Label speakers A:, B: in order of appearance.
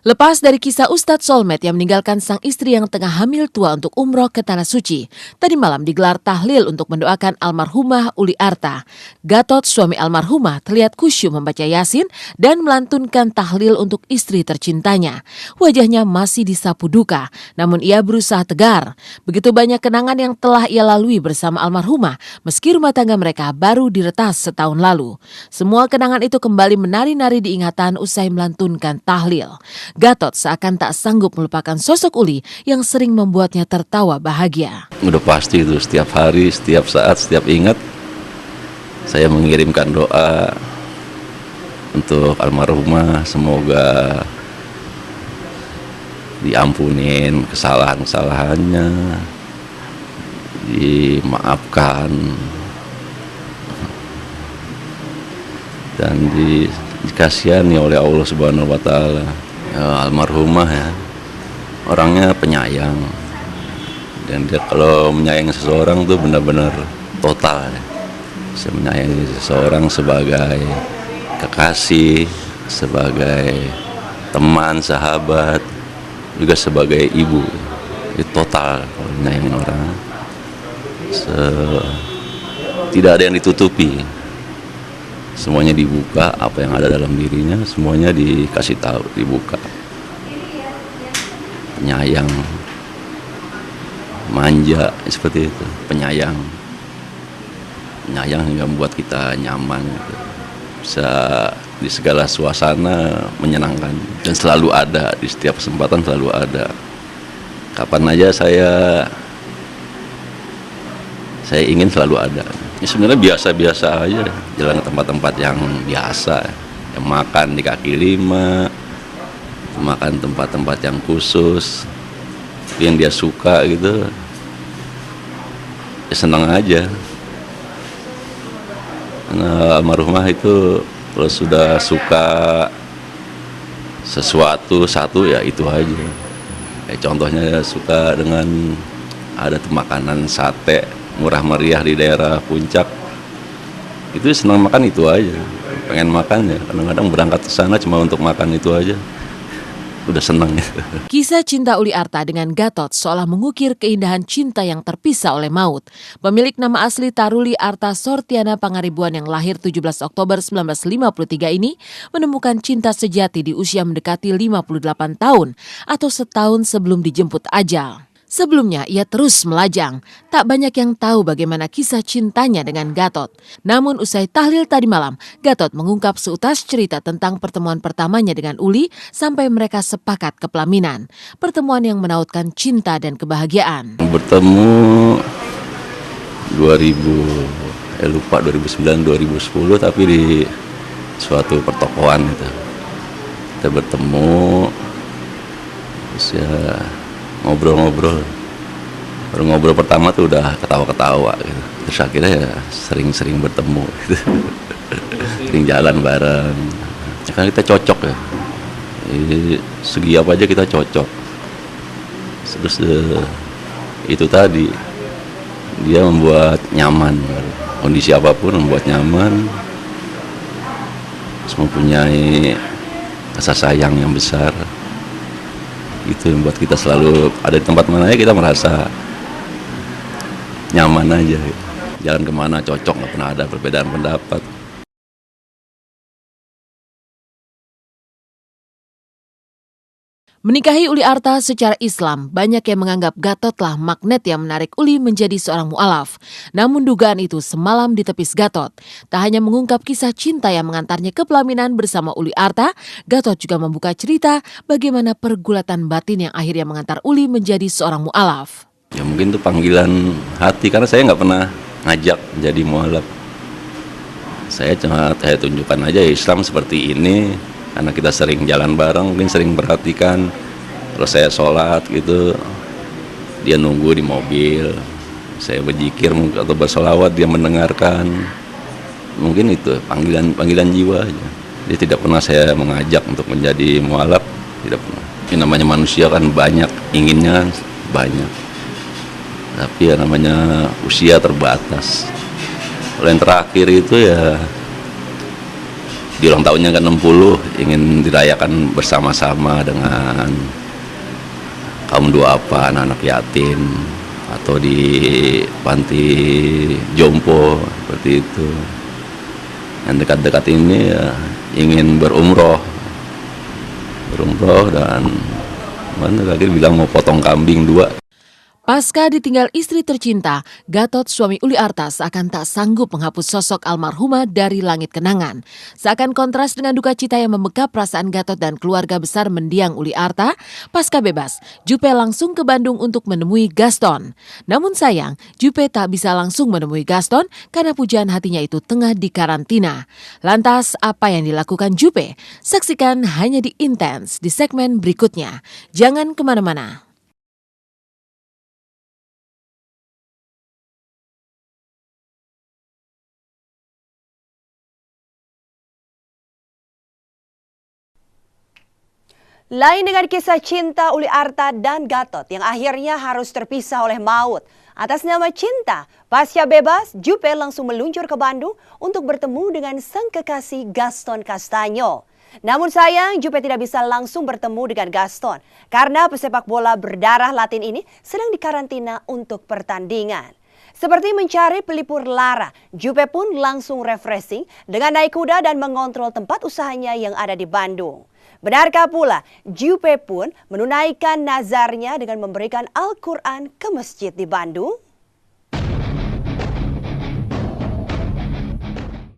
A: Lepas dari kisah Ustadz Solmed yang meninggalkan sang istri yang tengah hamil tua untuk umroh ke Tanah Suci, tadi malam digelar tahlil untuk mendoakan almarhumah Uli Arta. Gatot, suami almarhumah, terlihat khusyuk membaca Yasin dan melantunkan tahlil untuk istri tercintanya. Wajahnya masih disapu duka, namun ia berusaha tegar. Begitu banyak kenangan yang telah ia lalui bersama almarhumah, meski rumah tangga mereka baru diretas setahun lalu. Semua kenangan itu kembali menari-nari diingatan usai melantunkan tahlil. Gatot seakan tak sanggup melupakan sosok Uli yang sering membuatnya tertawa bahagia.
B: Udah pasti itu setiap hari, setiap saat, setiap ingat saya mengirimkan doa untuk almarhumah, semoga diampunin kesalahan-kesalahannya, dimaafkan dan dikasihani oleh Allah Subhanahu wa Ta'ala. Ya, almarhumah ya, orangnya penyayang, dan dia kalau menyayangi seseorang tuh benar-benar total ya. Bisa menyayangi seseorang sebagai kekasih, sebagai teman, sahabat, juga sebagai ibu. Itu total kalau menyayangi orang. Tidak ada yang ditutupi, semuanya dibuka, apa yang ada dalam dirinya semuanya dikasih tahu, dibuka. Penyayang, manja, seperti itu. Penyayang hingga membuat kita nyaman gitu. Bisa di segala suasana menyenangkan, dan selalu ada di setiap kesempatan, selalu ada. Kapan aja saya ingin selalu ada. Ya, sebenarnya biasa-biasa aja, jalan ke tempat-tempat yang biasa, yang makan di kaki lima, makan tempat-tempat yang khusus, yang dia suka gitu, ya senang aja. Nah, almarhumah itu kalau sudah suka sesuatu satu ya itu aja. Contohnya suka dengan ada tuh makanan sate murah meriah di daerah Puncak, itu senang makan itu aja, pengen makan ya. Kadang-kadang berangkat ke sana cuma untuk makan itu aja, udah senang ya.
A: Kisah cinta Uli Arta dengan Gatot seolah mengukir keindahan cinta yang terpisah oleh maut. Pemilik nama asli Taruli Arta Sortiana Pangaribuan yang lahir 17 Oktober 1953 ini menemukan cinta sejati di usia mendekati 58 tahun atau setahun sebelum dijemput ajal. Sebelumnya ia terus melajang, tak banyak yang tahu bagaimana kisah cintanya dengan Gatot. Namun usai tahlil tadi malam, Gatot mengungkap seutas cerita tentang pertemuan pertamanya dengan Uli sampai mereka sepakat ke pelaminan. Pertemuan yang menautkan cinta dan kebahagiaan.
B: Bertemu 2009-2010 tapi di suatu pertokoan itu. Kita bertemu, terus ya ngobrol-ngobrol. Baru ngobrol pertama tuh udah ketawa-ketawa gitu. Terus akhirnya ya sering-sering bertemu gitu. Sering jalan bareng. Ya kan kita cocok ya. Jadi, segi apa aja kita cocok. Terus itu tadi, dia membuat nyaman. Kondisi apapun membuat nyaman. Terus mempunyai rasa sayang yang besar. Itu yang buat kita selalu ada di tempat mana aja kita merasa nyaman aja. Jalan kemana cocok, nggak pernah ada perbedaan pendapat.
A: Menikahi Uli Arta secara Islam, banyak yang menganggap Gatotlah magnet yang menarik Uli menjadi seorang mu'alaf. Namun dugaan itu semalam ditepis Gatot. Tak hanya mengungkap kisah cinta yang mengantarnya ke pelaminan bersama Uli Arta, Gatot juga membuka cerita bagaimana pergulatan batin yang akhirnya mengantar Uli menjadi seorang mu'alaf.
B: Ya mungkin itu panggilan hati, karena saya nggak pernah ngajak menjadi mu'alaf. Saya tunjukkan aja Islam seperti ini. Karena kita sering jalan bareng, mungkin sering perhatikan. Kalau saya sholat gitu, dia nunggu di mobil. Saya berzikir atau bersolawat, dia mendengarkan. Mungkin itu panggilan jiwa aja. Dia tidak pernah saya mengajak untuk menjadi mu'alaf, tidak pernah. Ini namanya manusia kan banyak, inginnya banyak. Tapi ya namanya usia terbatas. Kalau yang terakhir itu ya di ulang tahunnya ke-60 ingin dirayakan bersama-sama dengan kaum duafa, anak-anak yatim, atau di panti jompo seperti itu. Yang dekat-dekat ini ya, ingin berumroh dan mana lagi bilang mau potong kambing 2.
A: Pasca ditinggal istri tercinta, Gatot suami Uli Arta seakan tak sanggup menghapus sosok almarhumah dari langit kenangan. Seakan kontras dengan duka cita yang membekap perasaan Gatot dan keluarga besar mendiang Uli Arta, pasca bebas, Jupe langsung ke Bandung untuk menemui Gaston. Namun sayang, Jupe tak bisa langsung menemui Gaston karena pujaan hatinya itu tengah dikarantina. Lantas, apa yang dilakukan Jupe? Saksikan hanya di Intens di segmen berikutnya. Jangan kemana-mana.
C: Lain dengan kisah cinta Uli Arta dan Gatot yang akhirnya harus terpisah oleh maut. Atas nama cinta, pasca bebas, Jupe langsung meluncur ke Bandung untuk bertemu dengan sang kekasih Gaston Castanyo. Namun sayang, Jupe tidak bisa langsung bertemu dengan Gaston karena pesepak bola berdarah Latin ini sedang dikarantina untuk pertandingan. Seperti mencari pelipur lara, Jupe pun langsung refreshing dengan naik kuda dan mengontrol tempat usahanya yang ada di Bandung. Benarkah pula, Jupe pun menunaikan nazarnya dengan memberikan Al-Quran ke masjid di Bandung?